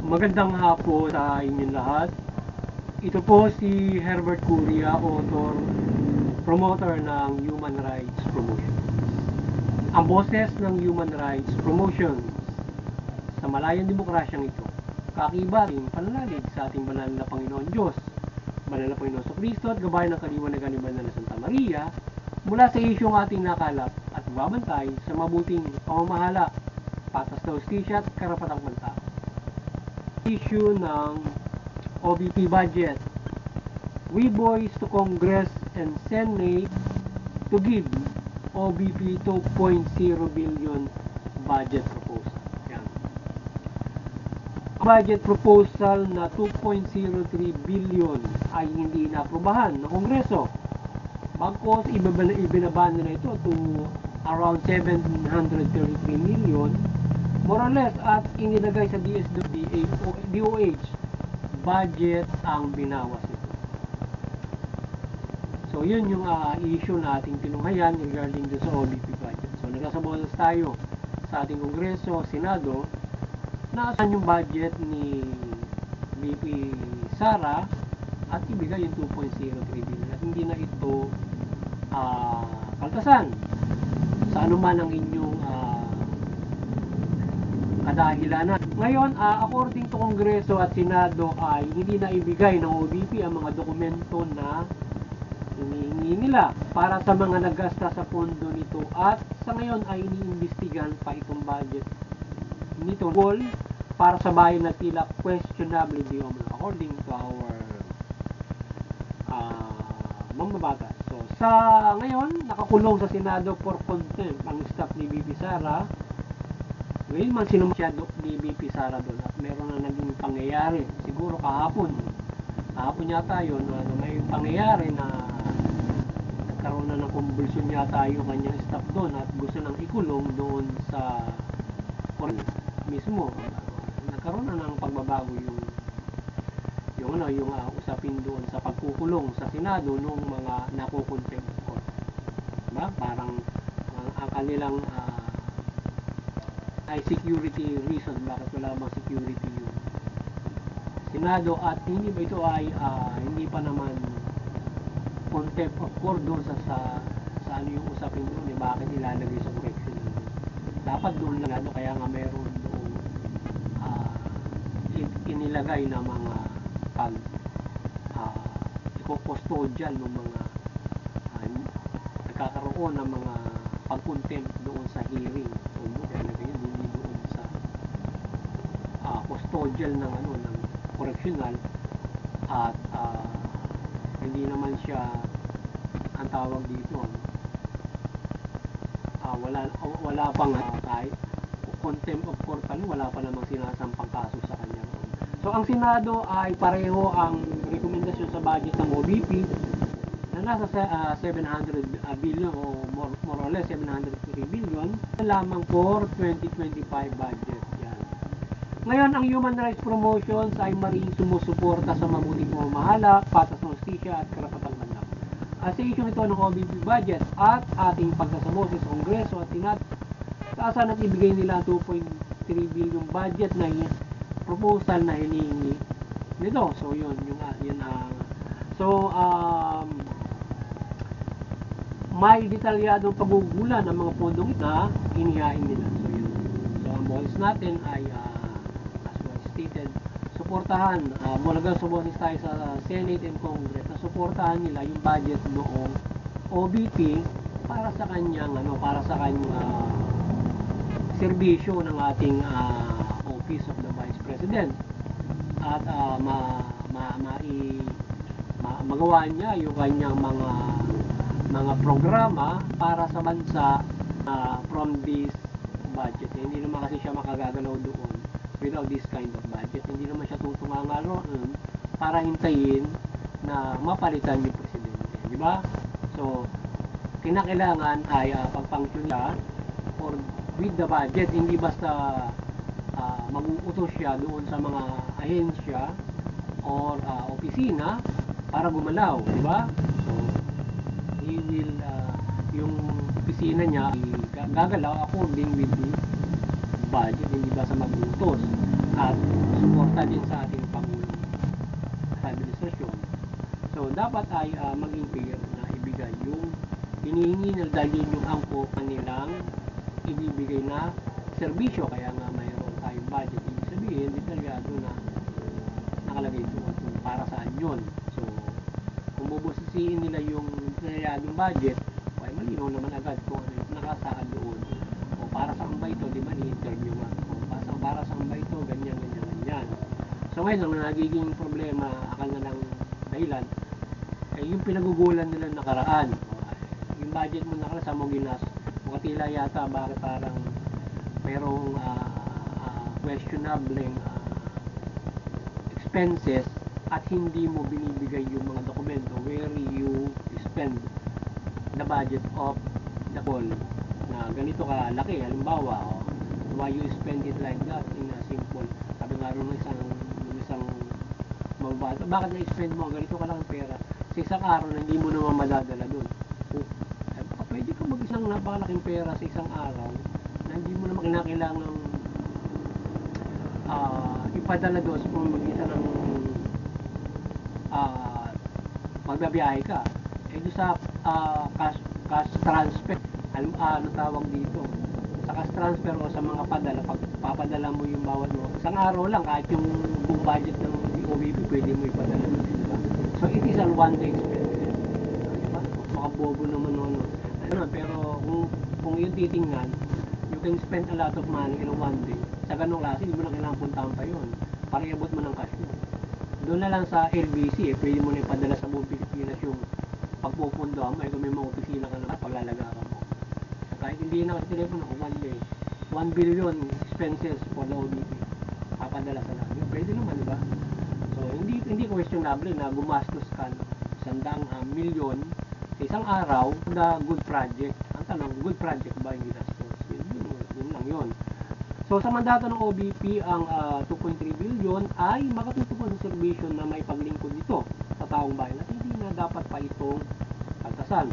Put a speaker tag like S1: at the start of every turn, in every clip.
S1: Magandang hapon sa inyong lahat. Ito po si Herbert Curia, author, promoter ng Human Rights Promotion. Ang boses ng Human Rights Promotion sa malayang demokrasyang ito, kakibat ng pananalig sa ating banal na Panginoon Diyos, banal na Panginoon sa Kristo at gabay ng kaliwanagan ni Banal na Santa Maria, mula sa isyong ating nakalap at babantay sa mabuting pamamahala, patas na hustisya at karapatang pantao. Issue ng OBP budget. We voice to Congress and Senate to give OBP 2.0 billion budget proposal. Yan. Budget proposal na 2.03 billion ay hindi inaprobahan ng Kongreso. Bagkos ibinaba nila ito to around 733 million more or less, at inilagay sa DOH budget ang binawas nito. So yun yung issue na ating tinunghayan regarding sa OBP budget. So nagkasabolas tayo sa ating Kongreso, Senado, na saan yung budget ni VP Sara at ibigay yung 2.03 billion at hindi na ito kaltasan sa anuman ang inyong kadahilanan. Ngayon, according to Kongreso at Senado ay hindi na ibigay ng OBP ang mga dokumento na hinihingi nila para sa mga naggasta sa pondo nito, at sa ngayon ay iniimbestigahan pa itong budget nito para sa bayan na tila questionable according to our mambabatas. So sa ngayon, nakakulong sa Senado for contempt ang staff ni VP Sara. Ngayon man sinumasyado ni VP Sara doon at meron na naging pangyayari. Siguro kahapon yata yun, may pangyayari na nagkaroon na ng convulsion yata yung kanyang staff doon at gusto nang ikulong doon sa mismo. Nagkaroon na ng pagbabago yung usapin doon sa pagkukulong sa Senado nung mga nakukontempt court. Diba? Parang ang kanilang ay security reason bakit wala bang security yung Senado, at hindi ba ito ay hindi pa naman contempt of court doon sa ano yung usapin doon, bakit ilalagay sa correction dapat doon lang kaya nga meron doon inilagay na mga pag iko-custodial ng mga nagkakaroon ng mga pag-contempt doon sa hearing. So doon sa custodial ng correctional, at hindi naman siya ang tawag dito wala pang kahit contempt of court pa, wala pa namang sinasampang kaso sa kanya. So ang Senado ay pareho ang rekomendasyon sa budget ng OBP na nasa 700 billion o more or less 703 billion lamang for 2025 budget. Yan. Ngayon, ang Human Rights Promotions ay maring sumusuporta sa mabuting pamamahala, patas na hustisya at karapatang pantao. Sa isyong ito ng OBP budget at ating pagkasaboses sa Kongreso at Senado, taasan at ibigay nila 2.3 billion budget na proposal na hinihingi nito. So yun may detalyadong paggugulan ng mga pondong na inihain nila. So yun. So ang boses natin ay as well stated, suportahan mula sa boses tayo sa Senate and Congress na suportahan nila yung budget noong OBP para sa kanyang serbisyo ng ating Office of the Vice President, at magawa niya yung kanyang mga programa para sa bansa from this budget. Hindi naman kasi siya makagagalaw doon without this kind of budget. Hindi naman siya tutunganga roon para hintayin na mapalitan yung presidente, di ba? So kinakailangan ay pag-function niya or with the budget, hindi basta mag-uutos siya doon sa mga ahensya or opisina para gumalaw, di ba? So he will yung opisina niya gagalaw according with the budget, hindi basta mag-uutos. at suporta din sa ating Pangulo sa administrasyon. So, dapat ay maging fair na ibigay yung hinihingi na dalhin yung angkop kanilang ibibigay na serbisyo. Kaya nga mayroon tayong budget. Ibig sabihin, detalyado na nakalagay doon kung para saan yun. So, kung bubusisiin nila yung detalyadong budget, ay malinaw naman agad kung ano yung nakasaad doon. O para saan ba ito, di ba ni-interview nga. O para saan ba ito, ganyan, ganyan, ganyan. So ngayon, ang nagiging problema, akal na lang dahilan, ay yung pinagugulan nila nakaraan. Yung budget mo nakaraan, sa mo ginas, tila yata bakit parang mayroong questionable expenses at hindi mo binibigay yung mga dokumento where you spend the budget of the call na ganito kalaki. Halimbawa, why you spend it like that in a simple, sabi nga rin ng isang mababato, bakit na-spend mo ganito ka lang pera sa isang araw na hindi mo naman madadala doon. Pwede ka mag-isang napakalaking pera sa isang araw na hindi mo naman kinakailangang ipadala doon kung mag-isa ng magbabiyahe ka. Doon sa cash transfer, ano tawag dito, sa cash transfer o sa mga padala, pag papadala mo yung bawat mo, isang araw lang, kahit yung buong budget ng OBP, pwede mo ipadala doon, diba? So, it is a one-day expense. Diba? Makabobo naman ano. Pero kung yung titingnan, you can spend a lot of money in one day. Sa ganong klase, hindi mo na kailangan puntahan pa yun. Para iabot mo ng cash mo. Doon na lang sa LBC, pwede mo na ipadala sa buong Pilipinas yung pagpupundoan mo. Kung may mga opisina ka naman, paglalagaran mo. So, kahit hindi na kasi telepono, one day, 1 billion expenses for the OBP. Papadala sa lahat. Pwede naman, diba? So, hindi questionable na gumastos ka 100 milyon sa isang araw na good project. Ang tanong, good project ba yung ginastos? Yun lang yun. So sa mandato ng OBP, ang 2.3 billion ay makatutupad sa serbisyo na may paglingkod nito sa taong bayan at hindi na dapat pa itong pagtasan.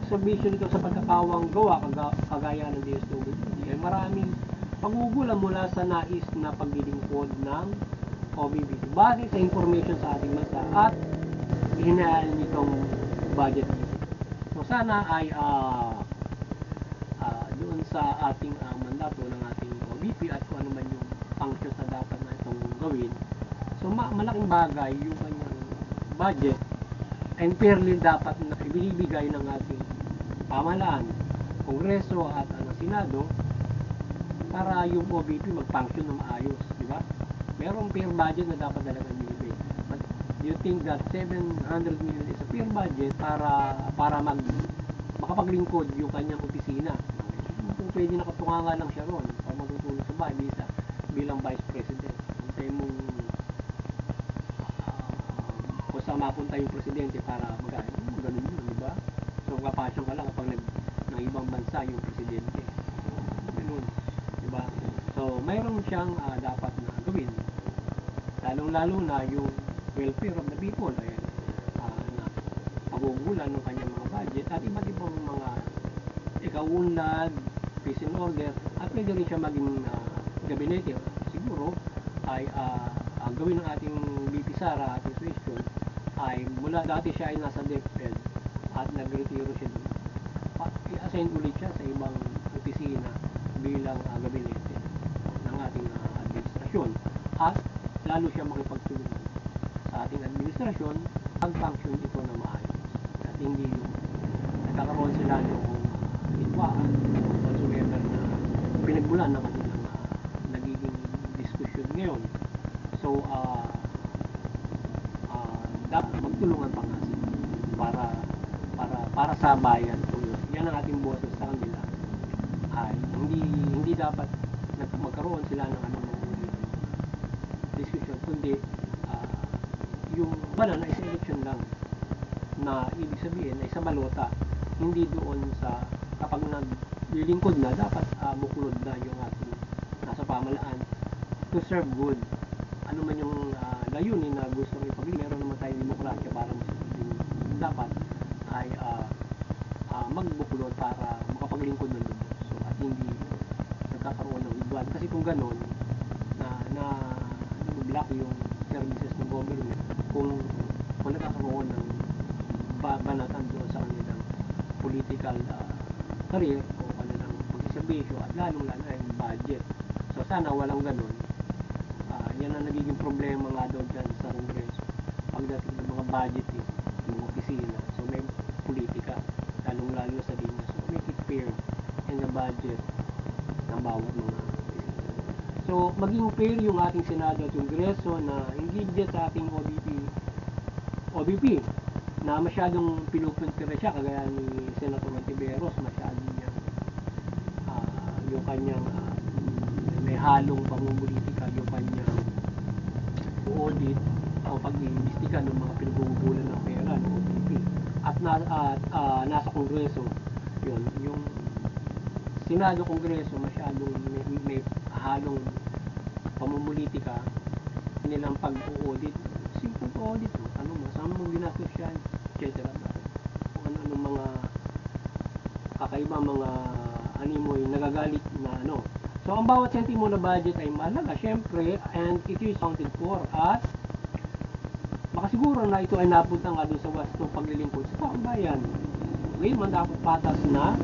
S1: Serbisyo nito sa pagkakawang gawa kagaya ng DSWD ay maraming pagugulang mula sa nais na paglilingkod ng OBP base sa information sa ating bansa at hinahal nitong budget. So sana ay doon sa ating mandato ng ating OBP at kung ano man yung functions na dapat na itong gawin. So malaking bagay yung kanyang budget and fairly dapat na ibinibigay ng ating pamahalaan, Kongreso at Senado para yung OBP mag-function na maayos, di ba? Merong fair budget na dapat talaga ibigay. But do you think that 700 million is a fair budget para makapaglingkod yung kanyang opisina? Kung pwede nakatunganga lang siya ron para matutulog sa bahay bilang Vice President. Antay mong kung saan mapunta yung Presidente para magaling. Ganun yun, di ba? So kapasyon ka lang kapag ng ibang bansa yung Presidente. Ganun, di ba? So mayroon siyang dapat na gawin. Lalong-lalo na yung welfare of the people. Ayan, na pagugulan ng kanyang mga budget at iba't ibang mga ikaunlad, peace and order, at pwede rin siya maging gabinete. Siguro ay ang gawin ng ating VP Sara, ating question, ay mula dati siya ay nasa DepEd at nagretiro siya doon. I-assign ulit siya sa ibang opisina bilang gabinete ng ating administrasyon. At lalo siya makipagtulungan sa ating administrasyon ang function ito na maayos. At hindi yung nagkakaroon sila ng hitwaan o whatsoever na pinagbulan na kanilang nagiging diskusyon ngayon. So, dapat magtulungan pa nga sila para sa bayan. So, yan ang ating boses sa kanila. Ay hindi dapat magkaroon sila ng diskusyon, kundi yung bala na isa election lang na ibig sabihin ay sa balota, hindi doon sa kapag naglilingkod na dapat buklod na yung ating nasa pamalaan to serve good. Ano man yung layunin na gusto ng ipagli, meron naman tayong demokrasya para dapat ay magbuklod para makapaglingkod ng lubos. So, at hindi nagkakaroon ng hidwaan. Kasi kung gano'n, na na block yung services ng government kung nagkakaroon ng banatan doon sa kanilang political career o kanilang pagsiservisyo at lalong-lalo ay budget. So sana walang ganun. Yan ang nagiging problema nga daw dyan sa Kongreso pagdating ng mga budgeting ng mga opisina. So may politika, lalong-lalo sa linya. So make it fair in the budget ng bawat mga opisina. So maging fair yung ating Senado at Kongreso na hindi dyan sa ating OBP na masyadong pinupuntir siya kagaya ni Senator Mantiveros, masyadong niyang yung kanyang may halong pamumulitika, yung kanyang audit o pag-iimbestiga ng mga pinagbubulan ng pera ng OBP at nasa Kongreso yun, yung Senado Kongreso masyadong may halong pamumulitika nilang pag-audit, simple audit saan mo ginastos yan, etc. Kung ano mga kakaiba mga animoy nagagalit na ano. So ang bawat sentimo na budget ay mahalaga syempre, and it is accounted for at makasiguro na ito ay napunta nga doon sa wastong paglilingkod sa taong bayan. Ngayon man dapat patas na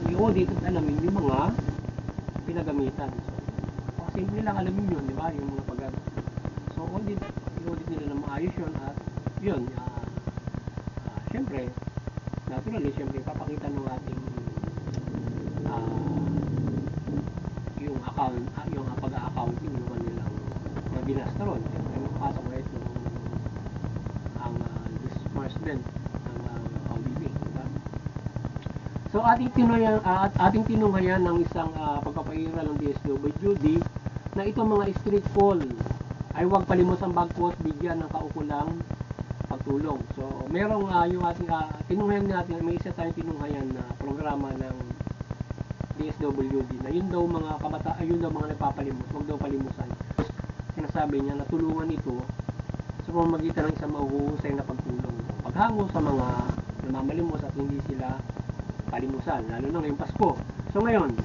S1: i-audit at alamin yung mga pinagamitan. So simple lang alamin yun, di ba? Yung mga so i-audit nila na maayos yun at yun, syempre naturally, syempre papakita ng ating yung account, yung pag-accounting yung kanilang binastron. Syempre mapasok na ito ang disbursement ng OBP, diba? So ating tinunghayan ng isang pagpapairal ng DSWD na itong mga street poll ay huwag palimutan bagkos bigyan ng kaukulang pagtulong. So merong yung ating tinunghayan natin, may isa tayong tinunghayan na programa ng DSWD na yun daw mga kabataan, yun daw mga nagpapalimos, huwag daw palimusan. Sinasabi niya na tulungan ito sa pamamagitan ng isang mahuhusay na pagtulong, paghango sa mga namamalimos at hindi sila palimusan, lalo na ngayong Pasko. So ngayon,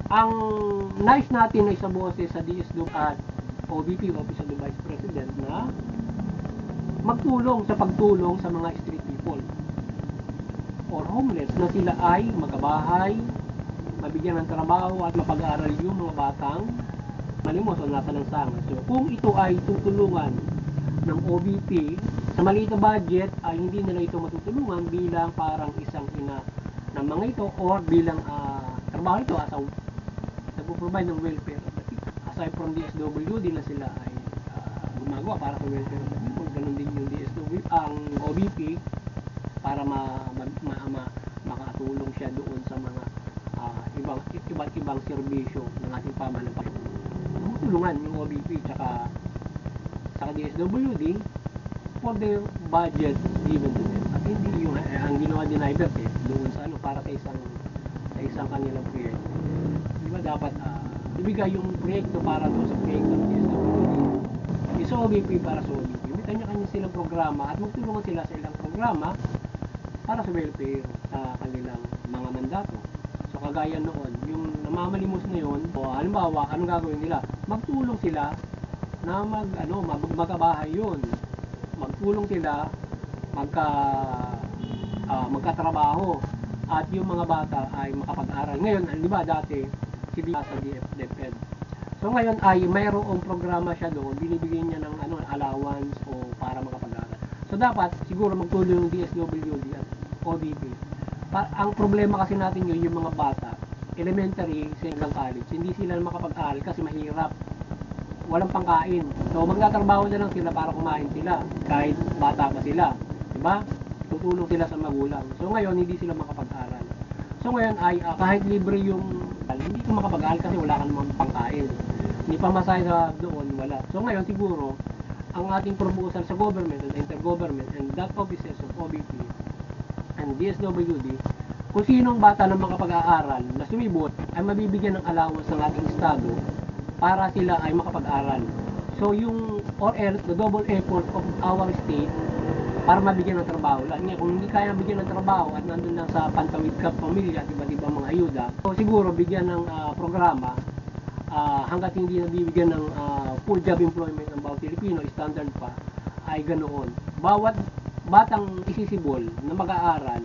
S1: ang nais natin na isang boses sa DSWD at OBP, Office of the Vice President, na magtulong sa pagtulong sa mga street people or homeless na sila ay magkabahay, mabigyan ng trabaho at mapag-aaral yung mga batang malimos o nasa lansangan. So kung ito ay tutulungan ng OBP sa maliit na budget, ay hindi nila ito matutulungan bilang parang isang ina ng mga ito or bilang trabaho ito as a nagpo-provide ng welfare of the people. Aside from DSWD na sila ay gumagawa para sa welfare of the people, ganun din yung DSWD, ang OBP para makatulong siya doon sa mga iba't ibang serbisyo ng ating pamalampakan. Tulungan yung OBP tsaka sa DSWD for their budget given to them. At hindi yung ang ginawa din na doon sa para sa isang kanilang proyekto. Di ba dapat ibigay yung proyekto para doon sa proyekto ng DSWD. Yung sa OBP para sa OBP. May kanya-kanya silang programa at magtulungan sila sa ilang programa para sa welfare sa kanilang mga mandato. So kagaya noon, yung namamalimos na yun, o halimbawa, anong gagawin nila? Magtulong sila na magkabahay yun. Magtulong sila, magkatrabaho, at yung mga bata ay makapag-aral. Ngayon, di ba dati, si sa DepEd. So ngayon ay mayroong programa siya doon, binibigyan niya ng allowance o para makapag-aral. So dapat, siguro magtulong yung DSWD at OBP. Ang problema kasi natin yun, yung mga bata, elementary, hanggang college, hindi sila makapag-aral kasi mahirap. Walang pangkain. So magtatrabaho na lang sila para kumain sila kahit bata pa sila. Diba? Tutulong sila sa magulang. So ngayon, hindi sila makapag-aral. So ngayon ay kahit libre yung hindi ka makapag-aral kasi wala ka namang pangkain. Hindi pa masaya sa doon, wala. So ngayon siguro, ang ating proposal sa government and intergovernment and that offices of OBP and DSWD, kung sinong bata na makapag-aaral na sumibot ay mabibigyan ng allowance ng ating estado para sila ay makapag-aral. So yung or else the double effort of our state para mabigyan ng trabaho. Kung hindi kaya bigyan ng trabaho at nandun lang sa pantawid ka pamilya at iba't ibang mga ayuda, so siguro bigyan ng programa hanggat hindi nabibigyan ng full job employment ng bawat Pilipino, standard pa, ay ganoon. Bawat batang isisibol na mag-aaral,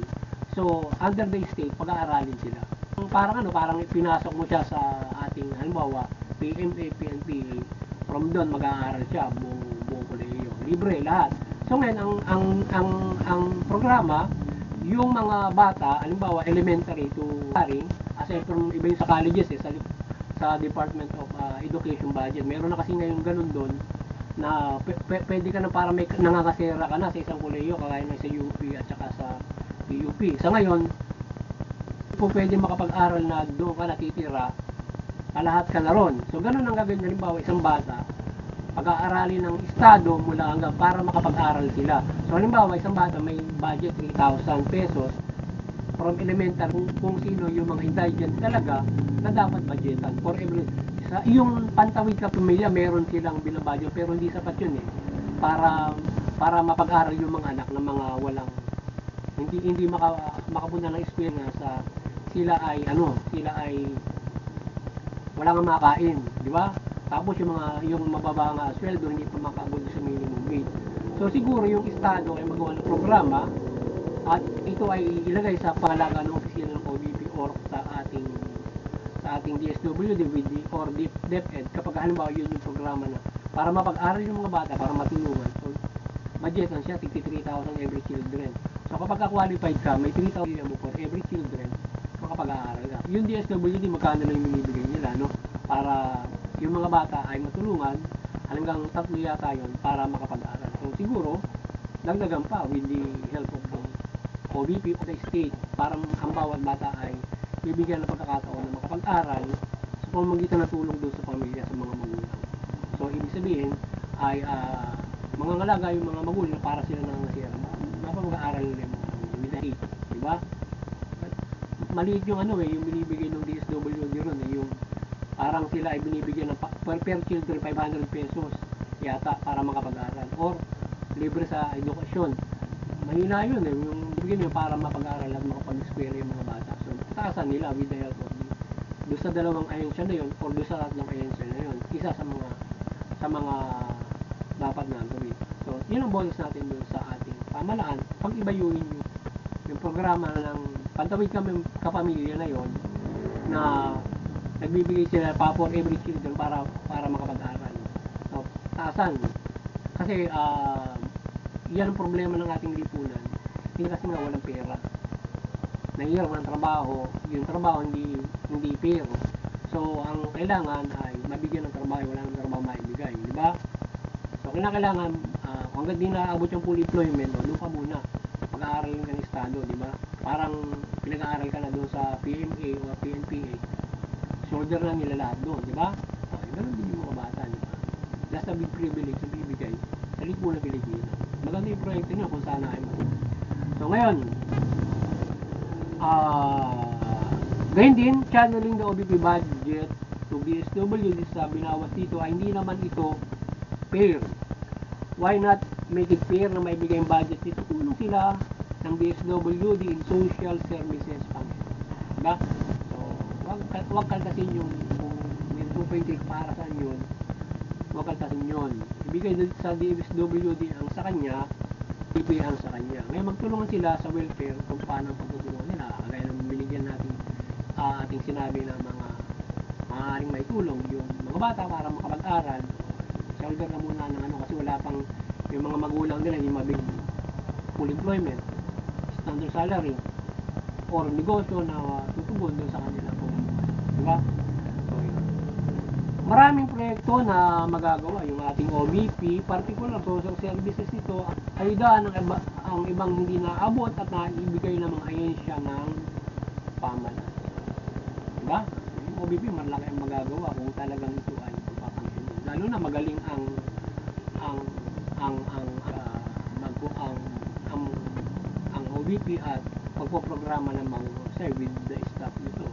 S1: so under the state, pag-aaralin sila. Parang pinasok mo siya sa ating, halimbawa, PMA, PNPA, from doon mag-aaral siya, buong kolehiyo. Libre lahat. So ngayon, ang programa, yung mga bata, halimbawa elementary to aside from iba yung sa colleges sa Department of Education budget, meron na kasi ngayon ganun doon na pwede ka na para may nangangasera ka na sa isang kolehiyo kagaya ng sa UP at saka sa PUP. Sa ngayon, kung pwede makapag-aral na doon ka natitira, lahat ka na ron. So ganun ang gagawin, halimbawa isang bata, pag-aaralin ng estado mula hanggang para makapag-aral sila. So halimbawa isang bata may budget 3,000 pesos from elementary, kung sino yung mga indigent talaga na dapat budgetan for every sa yung pantawid ka pamilya, meron silang binabudget pero hindi sapat yun para mapag-aral yung mga anak ng mga walang hindi makapunta ng eskwela nga sa sila ay wala nga makain, di ba? Tapos yung mababa nga sweldo hindi pa makaabot sa minimum wage. So siguro yung estado ay magawa ng programa at ito ay ilagay sa pangalaga ng opisina ng OBP or sa ating DSWD or DepEd kapag halimbawa yun yung programa na para mapag-aral yung mga bata, para matulungan. So budgetan siya 53,000 every children. So kapag qualified ka, may 3,000 mo for every children, makapag-aaral ka. Yung DSWD magkano lang yung binibigay nila, no? Para yung mga bata ay matulungan, hanggang 3 yata yun para makapag-aral. So siguro, dagdagan pa with the help of the OBP of the state para ang bawat bata ay bibigyan ng pagkakataon na makapag-aral sa pamamagitan ng tulong doon sa pamilya, sa mga magulang. So ibig sabihin ay mga ngalaga yung mga magulang para sila nangasira. Mapag-aaral nila yung mga midday, di ba? Maliit yung yung binibigay ng DSWD ron yung parang sila ay binibigyan ng per children 500 pesos yata para makapag-aral or libre sa edukasyon. Mahina yun yung bibigyan nyo para mapag-aral at makapag-eskwela yung mga bata. So taasan nila with the help of doon sa dalawang ahensya na yun or doon sa tatlong ahensya na yun, isa sa mga dapat na gawin. So yun ang bonus natin doon sa ating pamalaan pag ibayuhin yung programa ng pantawid kami kapamilya na yon na nagbibigay sila pa for every children para makapag-aral. So, taasan. Kasi yan ang problema ng ating lipunan. Hindi kasi nga walang pera. Nahihirap ng trabaho, yung trabaho hindi fair. So, ang kailangan ay mabigyan ng trabaho, wala nang trabaho maibigay, di ba? So, kailangan hanggang di naabot yung full employment, doon ka muna. Pag-aaral ka ng estado, di ba? Parang pinag-aaral ka na doon sa PMA o PNPA. Shoulder lang nila lahat doon, di ba? Okay, ganun din yung mga bata, di ba? That's a big privilege na bibigay sa lipunan ng Pilipinas. Maganda yung proyekto nyo kung sana ay maganda. So ngayon, gayon din, channeling the OBP budget to DSWD sa binawas dito ay hindi naman ito fair. Why not make it fair na maibigay yung budget dito? Tulong sila ng DSWD in social services function. Diba? So, wag kaltasin yung kung may 2.8 para saan yun, wag kaltasin yun. Ibigay sa DSWD ang sa kanya, ibigay ang sa kanya. Ngayon magtulungan sila sa welfare kung paano ang pagtutulungan nila. Kaya naman binigyan natin ating sinabi na mga maaaring may tulong yung mga bata para makapag-aral. Shoulder na muna ng kasi wala pang yung mga magulang nila yung mabig full employment, standard salary or negosyo na tutugon doon sa kanila po. Diba? So, yun. Maraming proyekto na magagawa yung ating OBP, particular social services ito, ayudahan ang ibang hindi naabot at naibigay ng mga ahensya ng pamahalaan. Diba? Yung OBP malaki ang magagawa kung talagang ito ay papapansin. Lalo na magaling ang OBP at pagpoprograma ng mga with the staff nito.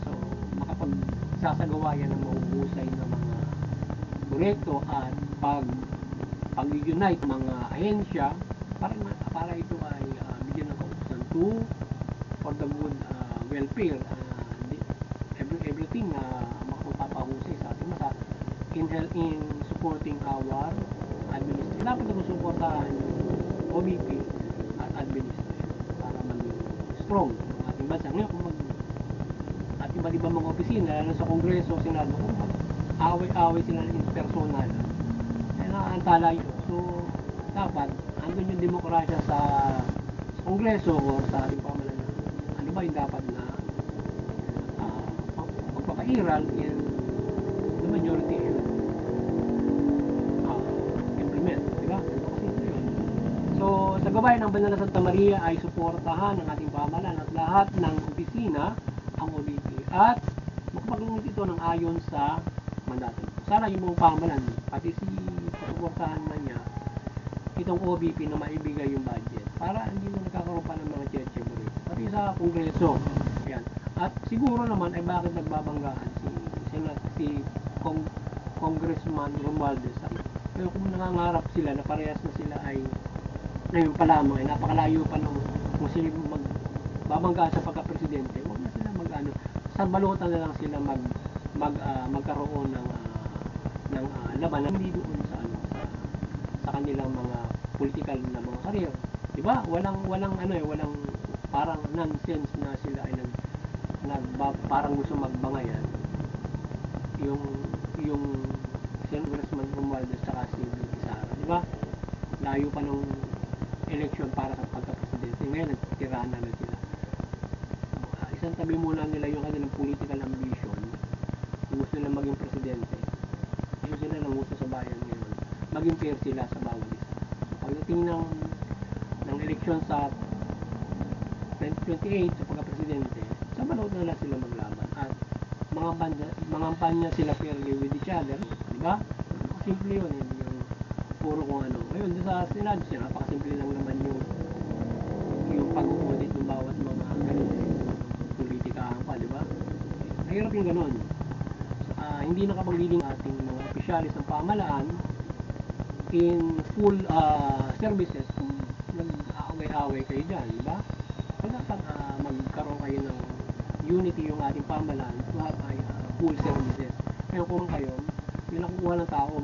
S1: So, makapagsasagawa yan ng mahuhusay na mga proyekto at pag-unite mga ahensya para ito ay bigyan ng kautusan for the good welfare everything na makapapahusay sa sa in supporting our administration. Dapat na suportahan yung OBP at administration para maging strong ang ating bansa. Ngayon, kung at iba't ibang mga opisina, lalo sa Kongreso, Senado, kung away-away sila ng personal, ay nakaantala yun. So, dapat, andun yung demokrasya sa Kongreso o sa ating pamahalaan. Ano ba yung dapat na magpapairal in the majority implement, di ba? So, sa gabayan ng Banal na Santa Maria ay suportahan ng ating pamahalaan at lahat ng opisina ang OBP at makapaglunis ito ng ayon sa mandato. Sana yung mga pamahalaan, pati si suportahan na niya itong OBP na maibigay yung budget para hindi na nagkakaroon pa ng mga cheche pati sa Kongreso. Yan. At siguro naman ay bakit nagbabanggaan si Congressman Romualdez. Pero kung nangangarap sila na parehas na sila ay ngayon pa lamang ay napakalayo pa nung kung sila magbabangga sa pagka-presidente, huwag na sila mag-ano, sa balutan na lang sila magkaroon ng laban na hindi doon sa kanilang mga political na mga career. Di ba? Walang parang nonsense na sila ay parang gusto magbangayan. Yung Congressman Romualdez saka si Sara, di ba? Layo pa nung election para sa pagka-presidente. Ngayon, nagtirahan na sila. Isang tabi muna nila yung kanilang political ambition. Kung gusto nila maging presidente, gusto sila ng gusto sa bayan ngayon. Maging fair sila sa bawat isa. Pagdating ng election sa 2028 sa pagka-presidente, sa balot na lang sila maglaban. At mga panya sila fairly with each other. Diba? Simple yun. Yung puro kung ano. Ngayon, sa Senado siya, napakasimple lang naman yung pag-audit ng bawat mga ganun politikahan pa, diba? Mahirap yung ganun. Hindi nakapagliling ating mga opisyalis ng pamahalaan in full services kung nag-aaway-aaway kayo dyan, diba? So, dapat magkaroon kayo ng unity yung ating pamahalaan to have full services. Kaya kung kayo, yung nakukuha ng tao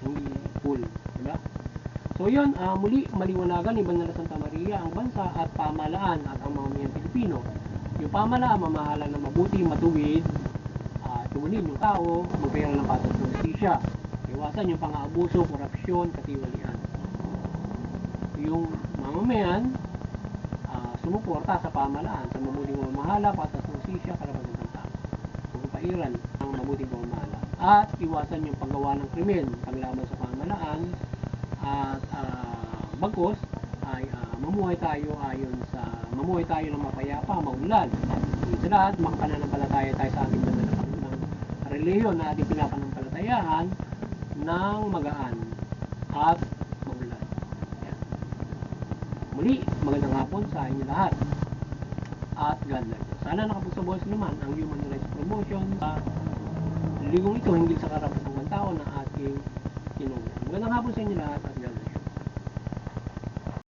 S1: hindi full, diba? So yun, muli maliwanagan ni Banal na Santa Maria ang bansa at pamahalaan at ang mamamayan Pilipino. Yung pamahalaan mamahala ng mabuti, matuwid, tungulin yung tao, magpera ng patas ng justisya, iwasan yung pang-aabuso, korupsyon, katiwalian. Yung mamamayan, sumuporta sa pamahalaan sa mabuting pamamahala, patas ng justisya, karapatan ng tao. Pagpapairal ng mabuting pamamahala. At iwasan yung paggawa ng krimen, paglaban sa pamahalaan, at bagos ay mamuhay tayo ng mapayapa, maunlad. Sa lahat, makapananampalataya tayo sa ating banal na relihiyon na ating pinapananampalatayaan ng magaan at maunlad. Yan. Muli, magandang hapon sa inyo lahat. At God bless. Sana nakapagsabuhay naman ang Human Rights Promotion sa ligong ito hinggil sa karapatan ng tao na ating tinulong. Magandang hapon sa inyo lahat.